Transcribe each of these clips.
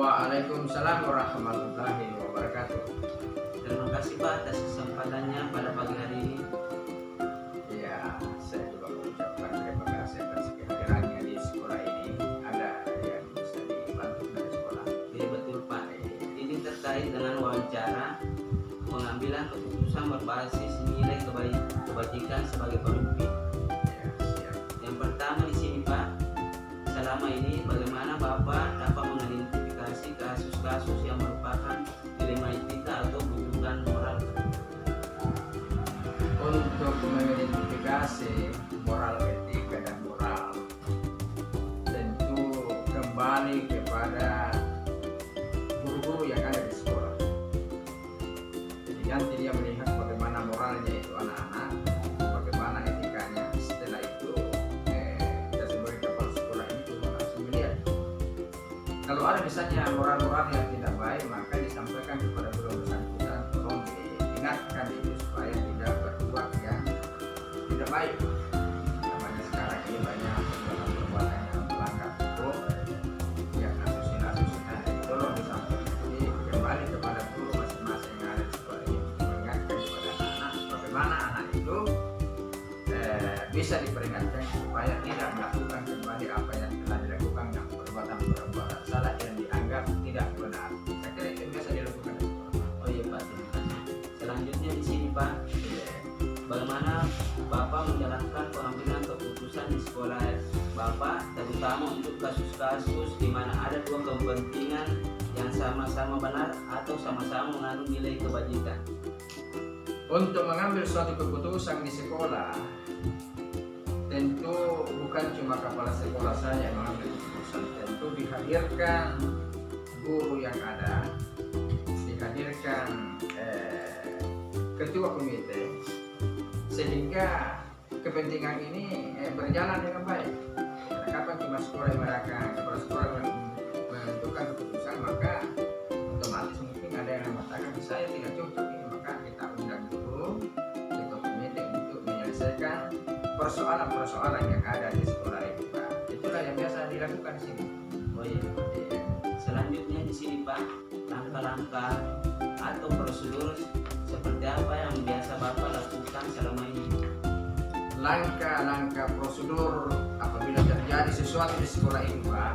Waalaikumsalam warahmatullahi wabarakatuh. Terima kasih Pak atas kesempatannya pada pagi hari ini. Ya, saya juga mengucapkan terima kasih atas kehadirannya di sekolah ini. Ada yang bisa dibantu dari sekolah. Iya betul Pak. Ini terkait dengan wawancara pengambilan keputusan berbasis nilai kebajikan sebagai pemimpin. Ya, siap. Yang pertama di sini Pak, selama ini bagaimana Bapak dapat mengidentifikasi kasus-kasus yang merupakan dilema etika atau bujukan moral? Untuk mengidentifikasi moral, etika, dan moral, tentu kembali kepada guru-guru yang ada di sekolah. Jadi nanti dia melihat bagaimana moralnya itu anak-anak, bagaimana etikanya. Setelah itu kita sebagai kepala sekolah ini juga langsung melihat. Kalau ada misalnya moral-moral yang tidak baik, maka disampaikan kepada guru bersangkutan, tolong diingatkan itu supaya tidak berbuat yang tidak baik. Namanya sekarang ini banyak perbuatan yang melanggar hukum, yang kasus-kasusnya, jadi tolong disampaikan. Jadi kembali kepada guru masing-masing yang ada di sekolah ini untuk mengingatkan kepada anak-anak bagaimana anak itu bisa diperingatkan supaya tidak melakukan kembali apa yang telah dilakukan, yang perbuatan-perbuatan salah yang dianggap tidak benar. Saya kira itu biasa dilakukan di sekolah. Oh iya Pak, terima kasih. Selanjutnya di sini Pak, bagaimana Bapak menjalankan pengambilan keputusan di sekolah Bapak, terutama untuk kasus-kasus di mana ada dua kepentingan yang sama-sama benar atau sama-sama mengandung nilai kebajikan? Untuk mengambil suatu keputusan di sekolah, tentu bukan cuma kepala sekolah saja yang mengambil keputusan, tentu dihadirkan guru yang ada, dihadirkan ketua komite, sehingga kepentingan ini berjalan dengan baik. Karena kapan cuma sekolah yang kepala sekolah menentukan keputusan, maka otomatis mungkin ada yang mengatakan saya tidak cocok ini, maka kita undang dulu ketua komite untuk menyelesaikan persoalan-persoalan yang ada di sekolah itu, Pak. Itulah yang biasa dilakukan di sini. Oh iya. Selanjutnya di sini Pak, langkah-langkah atau prosedur seperti apa yang biasa Bapak lakukan selama ini? Langkah-langkah prosedur apabila terjadi sesuatu di sekolah ini, Pak,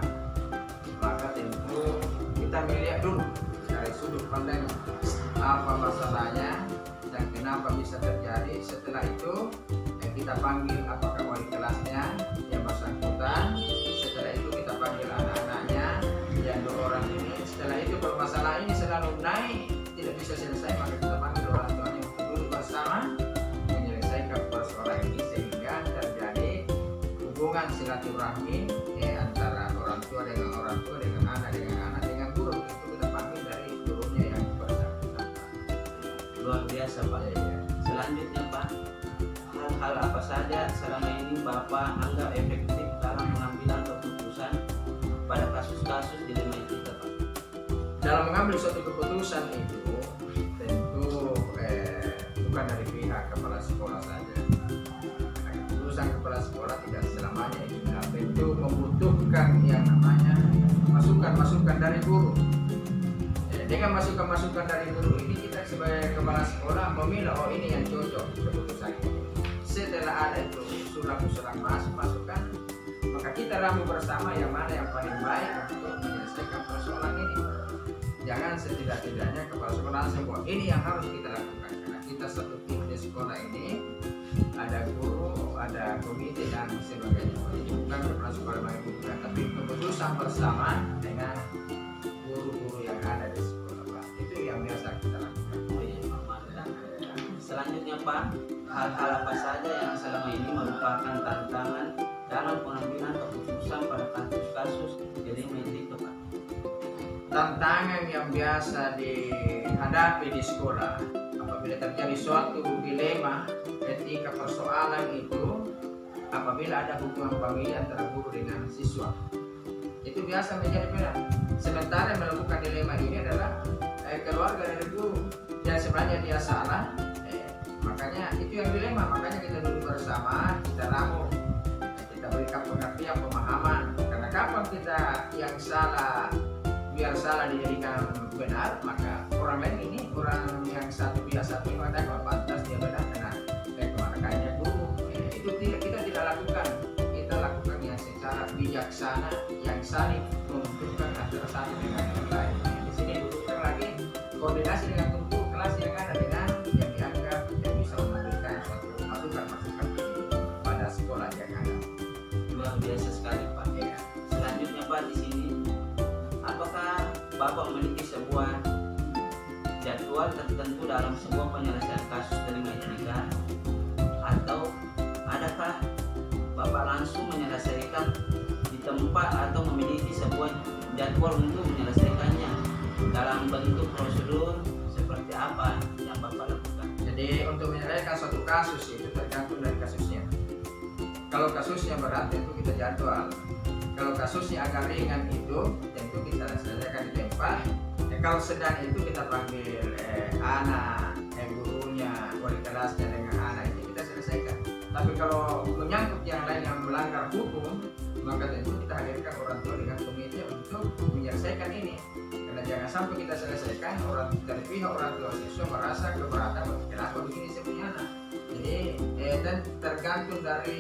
maka tentu kita melihat dulu dari sudut pandang apa masalahnya dan kenapa bisa terjadi. Setelah itu kita panggil apakah wali kelasnya yang bersangkutan. Setelah itu kita panggil anak-anaknya yang 2 orang ini. Setelah itu kalau masalah ini selalu naik tidak bisa selesai, maka kita panggil orang tuanya untuk duduk bersama menyelesaikan persoalan ini sehingga terjadi hubungan silaturahmi antara orang tua dengan orang tua, dengan anak dengan guru. Itu kita panggil dari gurunya yang bersangkutan. Luar biasa Pak. Selanjutnya Pak, hal-hal apa saja selama ini Bapak anggap efektif dalam pengambilan keputusan pada kasus-kasus dilema etika Pak? Dalam mengambil suatu keputusan itu tentu bukan dari pihak kepala sekolah saja. Nah, keputusan kepala sekolah tidak selamanya itu benar. Tentu membutuhkan yang namanya masukan-masukan dari guru. Dengan masukan-masukan dari guru ini kita sebagai kepala sekolah memilih oh ini yang cocok keputusan ini. Setelah ada itu usulan-usulan masukan, maka kita ramu bersama yang mana yang paling baik untuk menyelesaikan persoalan ini. Jangan setidak-tidaknya kepala sekolah semua ini yang harus kita lakukan, karena kita satu tim di sekolah ini, ada guru, ada komite dan sebagainya. Jadi bukan kepala sekolah menentukan, tapi keputusan bersama dengan guru-guru yang ada di sekolah, Pak. Itu yang biasa kita lakukan. Selanjutnya Pak, hal-hal apa saja yang selama ini merupakan tantangan dalam pengambilan keputusan pada kasus-kasus dilema etika Pak? Tantangan yang biasa dihadapi di sekolah apabila terjadi suatu dilema etika persoalan itu apabila ada hubungan famili antara guru dengan siswa, itu biasa menjadi berat. Sementara yang melakukan dilema ini adalah keluarga dari guru yang sebenarnya dia salah, makanya itu yang dilema. Makanya kita duduk bersama, kita ramu, kita berikan pengertian, pemahaman, karena kapan kita yang salah biar salah dijadikan benar, maka orang lain ini, orang yang satu pihak satu ini mengatakan kalau pantas dia benar karena makanya guru. Itu kita tidak lakukan. Kita lakukan yang secara bijaksana, yang saling menguntungkan antara satu dengan yang lain. Di sini butuhkan lagi koordinasi dengan guru kelas yang ada dengan yang dianggap yang bisa memberikan suatu masukan pada sekolah yang ada. Luar biasa sekali Pak. Ya. Selanjutnya Pak, di sini apakah Bapak memiliki sebuah jadwal tertentu dalam sebuah penyelesaian kasus terima etika, atau adakah Bapak langsung menyelesaikan di tempat atau memiliki sebuah jadwal untuk menyelesaikannya dalam bentuk prosedur seperti apa yang Bapak lakukan? Jadi untuk menyelesaikan suatu kasus itu tergantung dari kasusnya. Kalau kasusnya berat tentu kita jadwal. Kalau kasusnya agak ringan itu tentu kita selesaikan di tempat. Kalau sedang itu kita panggil anak, gurunya, wali kelasnya dengan anak itu kita selesaikan. Tapi kalau menyangkut yang lain yang melanggar hukum, maka tentu kita hadirkan orang tua dengan komite untuk menyelesaikan ini. Karena jangan sampai kita selesaikan dari pihak orang tua siswa merasa keberatan kenapa begini saya punya anak. Jadi dan tergantung dari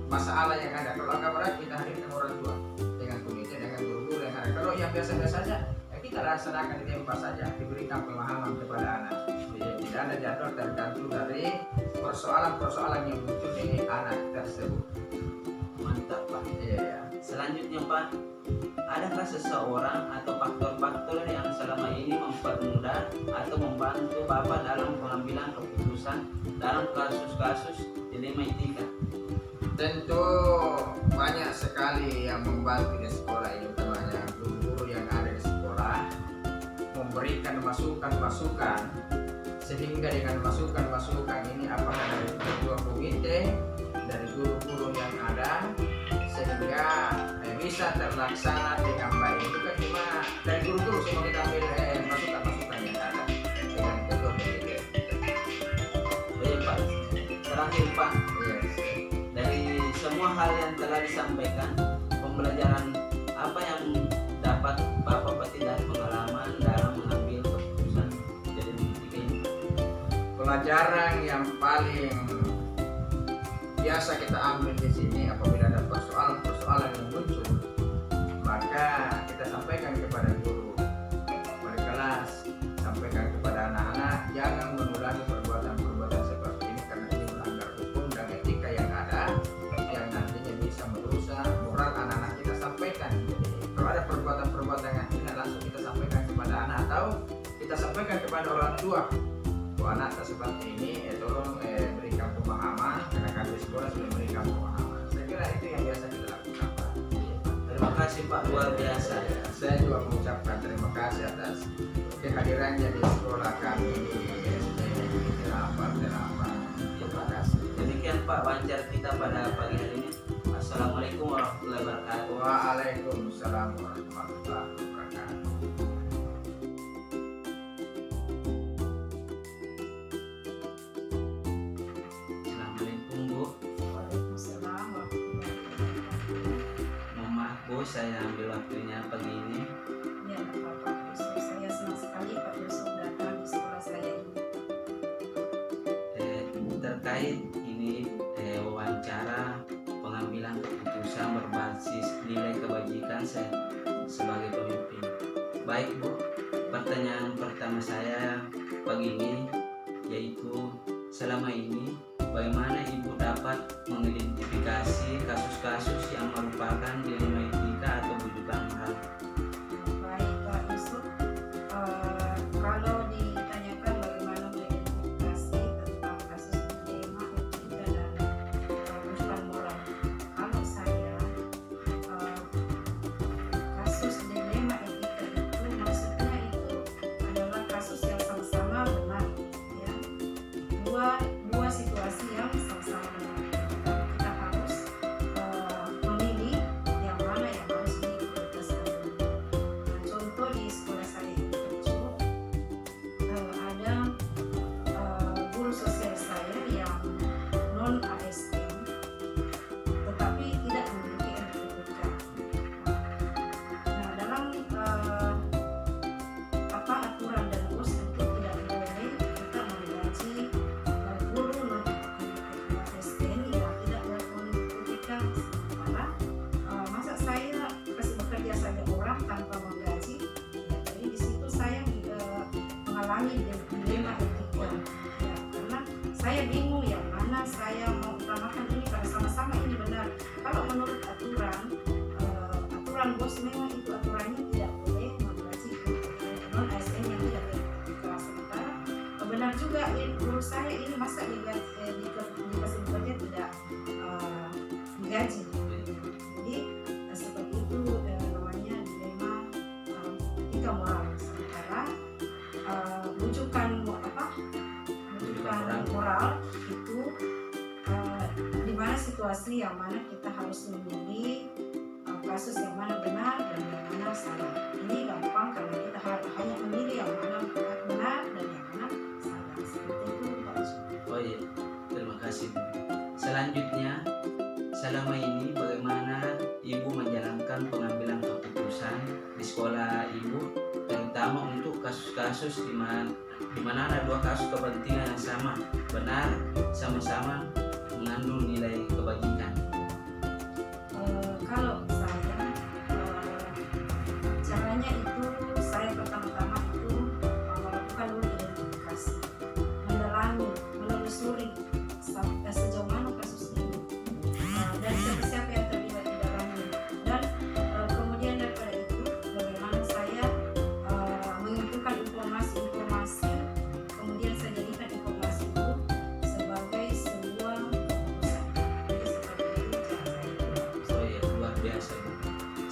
masalah yang ada. Kalau agak berat kita hadirkan orang tua dengan komite, dengan guru-guru yang ada. Kalau yang biasa-biasa saja kita laksanakan di tempat saja, diberikan pemahaman kepada anak. Jadi tidak ada jadwal, tergantung dari persoalan-persoalan yang muncul di anak tersebut. Mantap Pak. Iya. Selanjutnya Pak, adakah seseorang atau faktor-faktor yang selama ini mempermudah atau membantu Bapak dalam pengambilan keputusan dalam kasus-kasus dilema etika? Tentu banyak sekali yang membantu di sekolah ini, utamanya guru-guru yang ada di sekolah memberikan masukan-masukan, sehingga dengan masukan-masukan ini apakah dari ketua komite, dari guru-guru yang ada, sehingga bisa terlaksana dengan baik. Itu kan cuma dari guru-guru semua kita ambil masukan-masukan yang ada dengan ketua komite. Baik Pak. Terakhir Pak, Yes. dari semua hal yang telah disampaikan, pembelajaran apa yang dapat Bapak petik dari pengalaman dalam mengambil keputusan jadi etika ini? Pelajaran yang paling biasa kita ambil di sini apabila ada persoalan-persoalan yang muncul, maka kita sampaikan kepada guru, wali kelas, sampaikan kepada anak-anak, jangan mengulangi perbuatan-perbuatan seperti ini karena ini melanggar hukum dan etika yang ada, yang nantinya bisa merusak moral anak-anak kita. Sampaikan. Jadi, kalau ada perbuatan-perbuatan yang tidak langsung kita sampaikan kepada anak atau kita sampaikan kepada orang tua. Anak seperti ini, tolong berikan pemahaman karena kami di sekolah sudah berikan pemahaman. Saya kira itu yang biasa kita lakukan Pak. Terima kasih Pak, luar biasa. Saya juga mengucapkan terima kasih atas kehadirannya di sekolah kami di SD Terapan. Terima kasih. Demikian Pak wawancara kita pada pagi hari ini. Assalamualaikum warahmatullahi wabarakatuh. Waalaikumsalam warahmatullahi wabarakatuh. Assalamualaikum Bu. Waalaikumsalam warahmatullahi wabarakatuh. Mohon maaf Bu, saya ambil waktunya pagi ini. Ya, Bapak Yusuf, saya senang sekali Pak Yusuf datang di sekolah saya ini. Terkait ini wawancara pengambilan keputusan berbasis nilai kebajikan saya sebagai pemimpin. Baik Bu, pertanyaan pertama saya pagi ini yaitu selama ini bagaimana Ibu dapat mengidentifikasi kasus-kasus yang merupakan dilema etika atau bujukan moral? Baik Pak Yusuf, kalau ditanyakan bagaimana mengidentifikasi tentang kasus dilema etika dan bujukan moral, kalau saya kasus dilema etika itu maksudnya itu adalah kasus yang sama-sama benar, ya, dua situasi yang sama-sama benar. menurut saya ini masa dikasih bekerja tidak digaji. Jadi seperti itu namanya dilema etika moral. Sementara rujukan moral itu di mana situasi yang mana kita harus memilih kasus yang mana benar dan yang mana salah. Ini gampang karena kita hanya memilih yang mana benar dan yang mana salah. Seperti itu Pak Yusuf. Oh iya, terima kasih. Selanjutnya, selama ini bagaimana Ibu menjalankan pengambilan keputusan di sekolah Ibu, terutama untuk kasus-kasus di mana ada dua kasus kepentingan yang sama, benar, sama-sama mengandung nilai kebajikan. Kalau saya caranya itu saya pertama-tama itu melakukan dulu identifikasi, mendalami, menelusuri sejauh mana kasus ini dan siapa-siapa yang terlibat di dalamnya, dan kemudian daripada itu bagaimana saya mengumpulkan informasi, kemudian saya jadikan informasi itu sebagai sebuah keputusan. Jadi seperti itu cara saya. Oh iya, luar biasa Bu.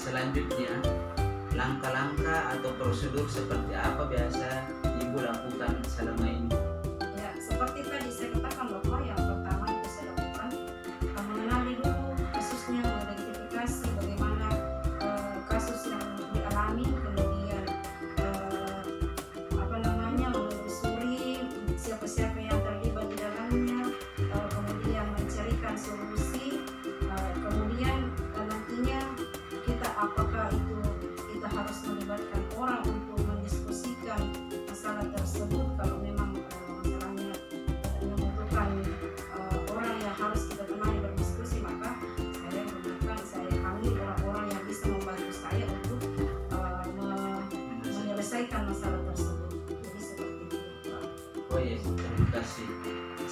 Selanjutnya, langkah-langkah atau prosedur seperti apa biasa Ibu lakukan selama ini? Ya, seperti tadi saya katakan bahwa yang pertama itu saya lakukan mengenali dulu kasusnya, mengidentifikasi bagaimana kasus yang dialami, kemudian menelusuri siapa-siapa yang terlibat di dalamnya, kemudian mencarikan solusi, kemudian nantinya apakah itu kita harus melibatkan orang untuk mendiskusikan masalah tersebut. Kalau memang masalahnya membutuhkan orang yang harus kita temani berdiskusi, maka saya panggil orang-orang yang bisa membantu saya untuk menyelesaikan masalah tersebut. Jadi seperti itu. Oh iya, terima kasih.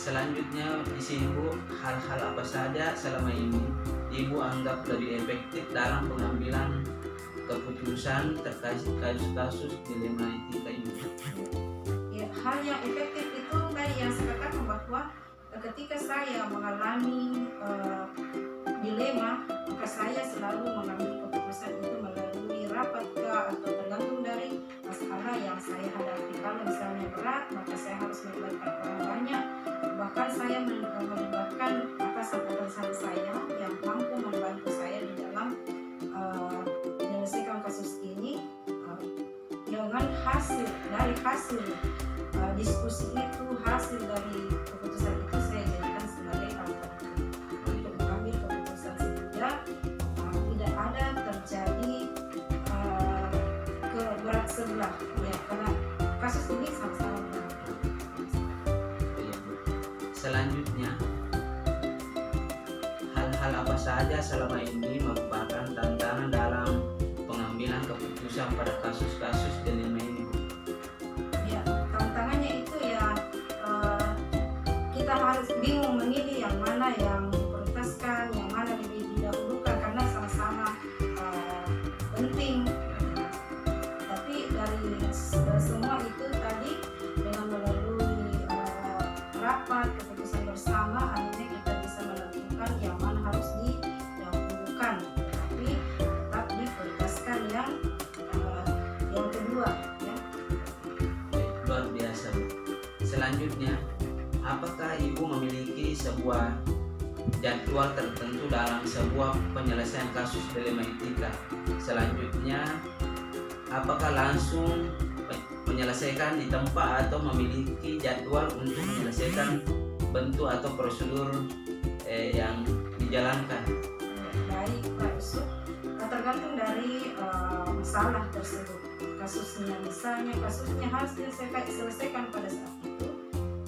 Selanjutnya di sini Bu, hal-hal apa saja selama ini Ibu anggap lebih efektif dalam pengambilan keputusan terkait kasus-kasus dilema etika ini? Ya, hal yang efektif itu tadi yang saya katakan bahwa ketika saya mengalami dilema, maka saya selalu mengambil keputusan itu melalui rapat atau tergantung dari masalah yang saya hadapi. Kalau misalnya berat, maka saya harus melibatkan orang banyak. Bahkan saya melibatkan atasan-atasan saya yang mampu membantu saya di dalam menyelesaikan kasus ini dengan hasil diskusi itu, hasil dari keputusan itu saya jadikan sebagai alternatif untuk mengambil keputusan sehingga tidak ada terjadi keberat sebelah ya, karena kasus ini sama-sama benar. Selanjutnya, hal-hal apa saja selama ini merupakan tantangan dalam pengambilan keputusan pada kasus-kasus dilema ini? Ya, tantangannya itu ya kita harus bingung memilih yang mana yang diprioritaskan, yang mana didahulukan karena sama-sama penting. Tapi dari semua itu tadi dengan melalui rapat keputusan bersama akhirnya kita bisa menentukan yang mana harus didahulukan, tapi tetap diprioritaskan yang kedua ya. Luar biasa Bu. Selanjutnya, apakah Ibu memiliki sebuah jadwal tertentu dalam sebuah penyelesaian kasus dilema etika? Selanjutnya, apakah langsung menyelesaikan di tempat atau memiliki jadwal untuk menyelesaikan bentuk atau prosedur yang dijalankan? Baik Pak Yusuf, tergantung dari masalah tersebut. Kasusnya, misalnya kasusnya harus diselesaikan pada saat itu,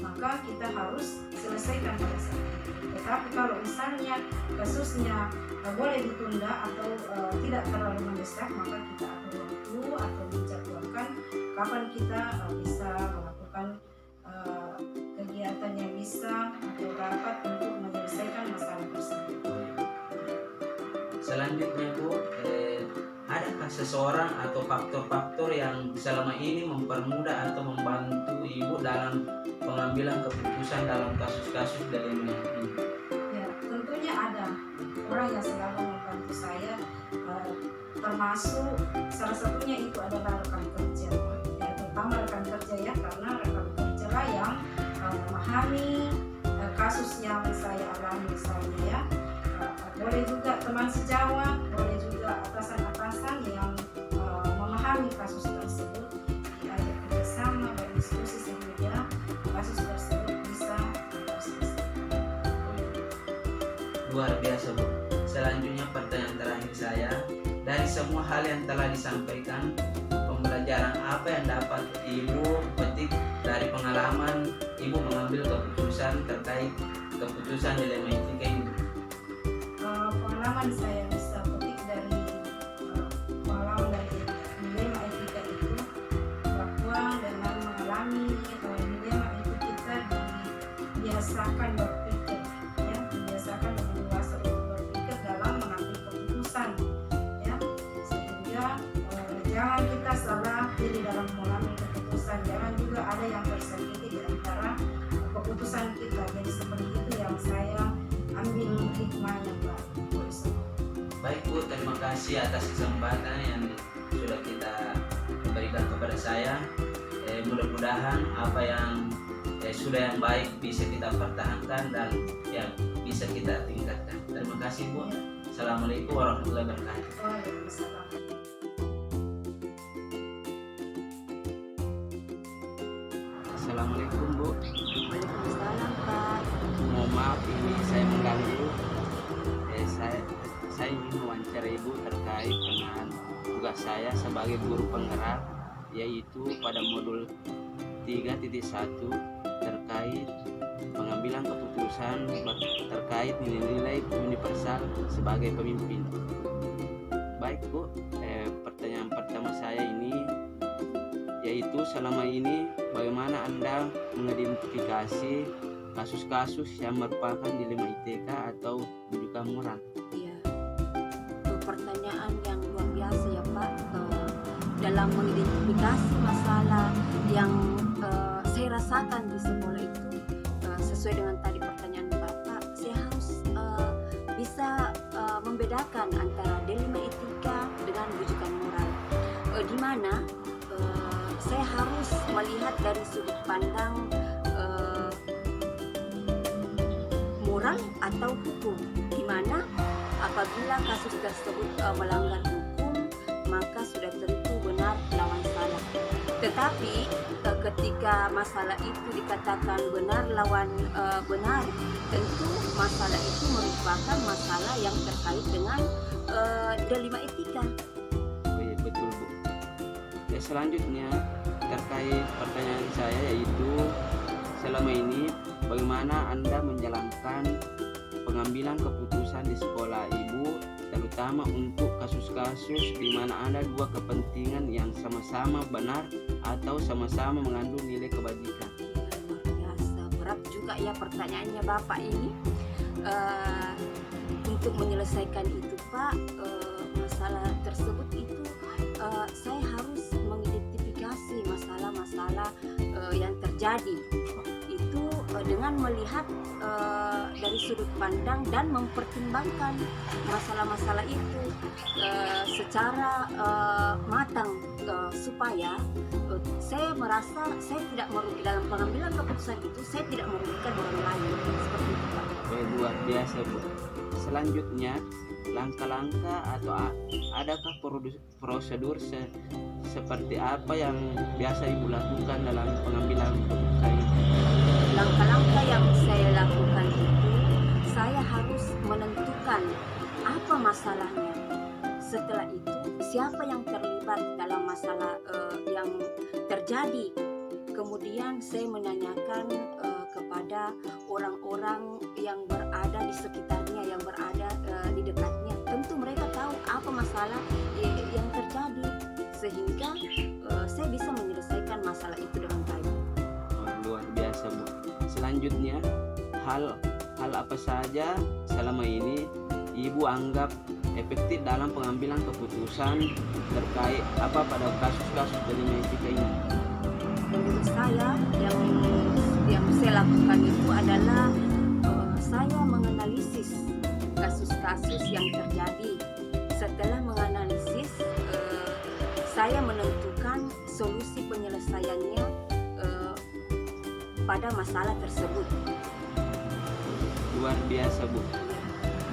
maka kita harus selesaikan pada saat itu. Tetapi kalau misalnya kasusnya boleh ditunda atau tidak terlalu mendesak, maka kita atur waktu atau dijadwalkan kapan kita bisa melakukan kegiatan yang bisa atau rapat untuk menyelesaikan masalah tersebut. Selanjutnya Bu, adakah seseorang atau faktor-faktor yang selama ini mempermudah atau membantu Ibu dalam pengambilan keputusan dalam kasus-kasus dilema ini? Ya, tentunya ada orang yang selalu membantu saya, termasuk salah satunya itu adalah rekan kerja, ya, terutama rekan kerja ya, karena rekan kerja lah yang memahami kasus yang saya alami misalnya ya. Boleh juga teman sejawat, boleh juga atasan-atasan yang memahami kasus tersebut, ya, bersama berdiskusi sehingga kasus tersebut bisa terselesaikan. Luar biasa, Bu. Selanjutnya pertanyaan terakhir saya, dari semua hal yang telah disampaikan, pembelajaran apa yang dapat Ibu petik dari pengalaman Ibu mengambil keputusan terkait keputusan dilema etika ini? Pengalaman saya bisa petik dari pengalaman dari dilema etika itu, bahwa dengan mengalami dilema itu kita dibiasakan berpikir, ya, dibiasakan dengan dewasa untuk berpikir dalam mengambil keputusan, ya, sehingga jangan kita salah pilih dalam mengambil keputusan, jangan juga ada yang tersakiti di antara keputusan kita. Jadi seperti itu yang saya ambil hikmahnya, Pak. Baik, Bu, terima kasih atas kesempatan yang sudah kita berikan kepada saya. Mudah-mudahan apa yang sudah yang baik bisa kita pertahankan dan yang bisa kita tingkatkan. Terima kasih, Bu. Assalamualaikum warahmatullahi wabarakatuh. Waalaikumsalam. Assalamualaikum, Bu. Waalaikumsalam, Pak. Mohon maaf ini saya mengganggu. Saya ingin mewawancarai Ibu terkait dengan tugas saya sebagai guru penggerak, yaitu pada modul 3.1 terkait pengambilan keputusan terkait nilai-nilai universal sebagai pemimpin. Baik, Bu, pertanyaan pertama saya ini yaitu selama ini bagaimana Anda mengidentifikasi kasus-kasus yang merupakan dilema etika atau rujukan moral? Iya, pertanyaan yang luar biasa ya Pak. Dalam mengidentifikasi masalah yang saya rasakan di sekolah itu, sesuai dengan tadi pertanyaan Bapak, saya harus bisa membedakan antara dilema etika dengan rujukan moral, di mana saya harus melihat dari sudut pandang moral atau hukum, di mana apabila kasus tersebut melanggar hukum, maka sudah tentu benar lawan salah. Tetapi ketika masalah itu dikatakan benar lawan benar, tentu masalah itu merupakan masalah yang terkait dengan dilema etika. Oh iya, betul, Bu. Selanjutnya terkait pertanyaan saya yaitu selama ini bagaimana Anda menjalankan pengambilan keputusan di sekolah Ibu, terutama untuk kasus-kasus di mana ada dua kepentingan yang sama-sama benar atau sama-sama mengandung nilai kebajikan? Luar biasa, berat juga ya pertanyaannya Bapak ini. Untuk menyelesaikan itu Pak, masalah tersebut itu saya harus mengidentifikasi masalah-masalah yang terjadi itu dengan melihat dari sudut pandang dan mempertimbangkan masalah-masalah itu secara matang, supaya saya merasa saya tidak merugi dalam pengambilan keputusan itu, saya tidak merugikan orang lain, seperti itu Pak. Luar biasa, Bu. Selanjutnya, langkah-langkah atau adakah prosedur seperti apa yang biasa Ibu lakukan dalam pengambilan keputusan ini? Langkah-langkah yang saya lakukan itu, saya harus menentukan apa masalahnya. Setelah itu, siapa yang terlibat dalam masalah yang terjadi. Kemudian saya menanyakan kepada orang-orang yang berada di sekitarnya, yang berada di dekatnya. Tentu mereka tahu apa masalah yang terjadi, sehingga saya bisa menyelesaikan masalah itu dengan baik. Luar biasa, Bu. Selanjutnya, hal apa saja selama ini Ibu anggap efektif dalam pengambilan keputusan terkait apa pada kasus-kasus dilema etika ini? Menurut saya yang saya lakukan itu adalah saya menganalisis kasus-kasus yang terjadi. Setelah menganalisis, saya menentukan solusi penyelesaiannya pada masalah tersebut. Luar biasa, Bu.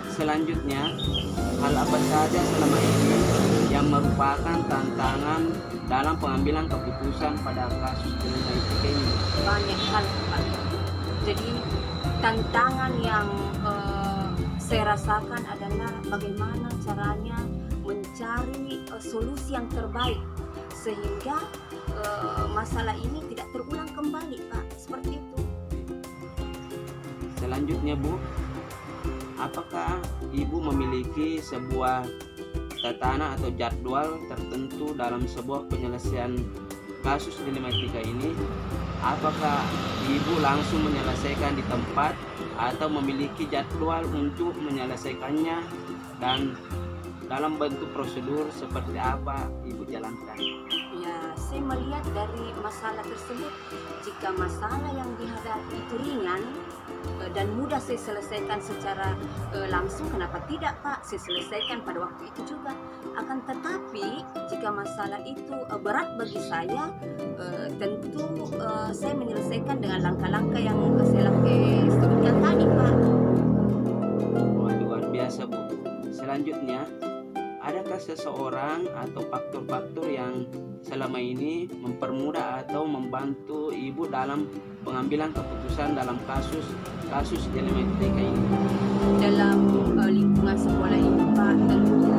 Selanjutnya, hal apa saja selama ini yang merupakan tantangan dalam pengambilan keputusan pada kasus delima etika ini? Banyak hal, Pak. Jadi tantangan yang saya rasakan adalah bagaimana caranya mencari solusi yang terbaik sehingga masalah ini tidak terulang kembali, Pak. Seperti itu. Selanjutnya, Bu, apakah Ibu memiliki sebuah tatanan atau jadwal tertentu dalam sebuah penyelesaian kasus delima etika ini? Apakah Ibu langsung menyelesaikan di tempat atau memiliki jadwal untuk menyelesaikannya, dan dalam bentuk prosedur seperti apa Ibu jalankan? Ya, saya melihat dari masalah tersebut, jika masalah yang dihadapi itu ringan dan mudah saya selesaikan secara langsung, kenapa tidak, Pak? Saya selesaikan pada waktu itu juga. Akan tetapi jika masalah itu berat bagi saya, tentu saya menyelesaikan dengan langkah-langkah yang saya sebutkan tadi, Pak. Wah, luar biasa, Bu. Selanjutnya, adakah seseorang atau faktor-faktor yang selama ini mempermudah atau membantu Ibu dalam pengambilan keputusan dalam kasus delima etika ini? Dalam lingkungan sekolah ini, Pak, tentu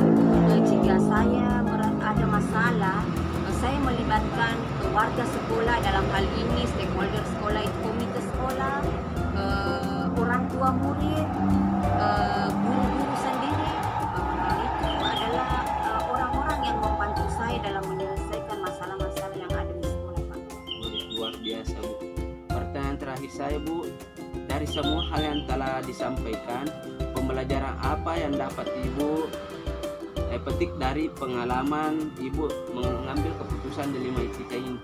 jika saya ada masalah, saya melibatkan warga sekolah, dalam hal ini stakeholder sekolah, itu komite sekolah, orang tua murid, guru-guru sendiri. Itu adalah orang-orang yang membantu saya dalam menyelesaikan masalah-masalah yang ada di sekolah, Pak. Luar biasa, Bu. Pertanyaan terakhir saya, Bu, dari semua hal yang telah disampaikan, pembelajaran apa yang dapat Ibu petik dari pengalaman Ibu mengambil keputusan delima etika ini?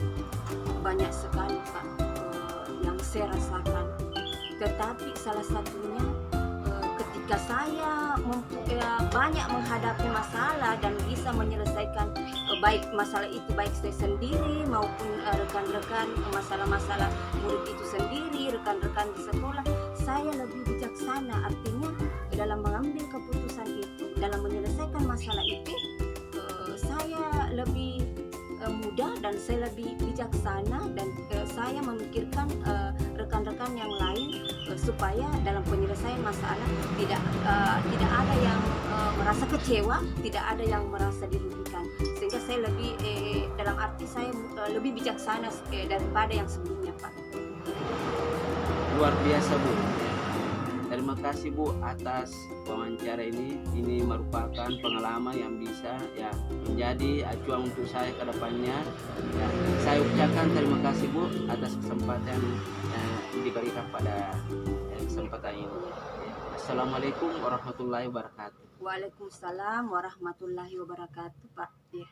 Banyak sekali, Pak, yang saya rasakan. Tetapi salah satunya ketika saya banyak menghadapi masalah dan bisa menyelesaikan baik masalah itu baik saya sendiri maupun rekan-rekan, masalah-masalah murid itu sendiri, rekan-rekan di sekolah, saya lebih bijaksana. Artinya dalam mengambil keputusan itu, dalam menyelesaikan masalah itu, saya lebih mudah dan saya lebih bijaksana, dan saya memikirkan rekan-rekan yang lain supaya dalam penyelesaian masalah tidak ada yang merasa kecewa, tidak ada yang merasa dirugikan, sehingga saya lebih dalam arti saya lebih bijaksana daripada yang sebelumnya, Pak. Luar biasa, Bu. Terima kasih, Bu, atas wawancara ini. Ini merupakan pengalaman yang bisa menjadi acuan untuk saya ke depannya. Saya ucapkan terima kasih, Bu, atas kesempatan yang diberikan pada kesempatan ini. Assalamualaikum warahmatullahi wabarakatuh. Waalaikumsalam warahmatullahi wabarakatuh, Pak. Ya.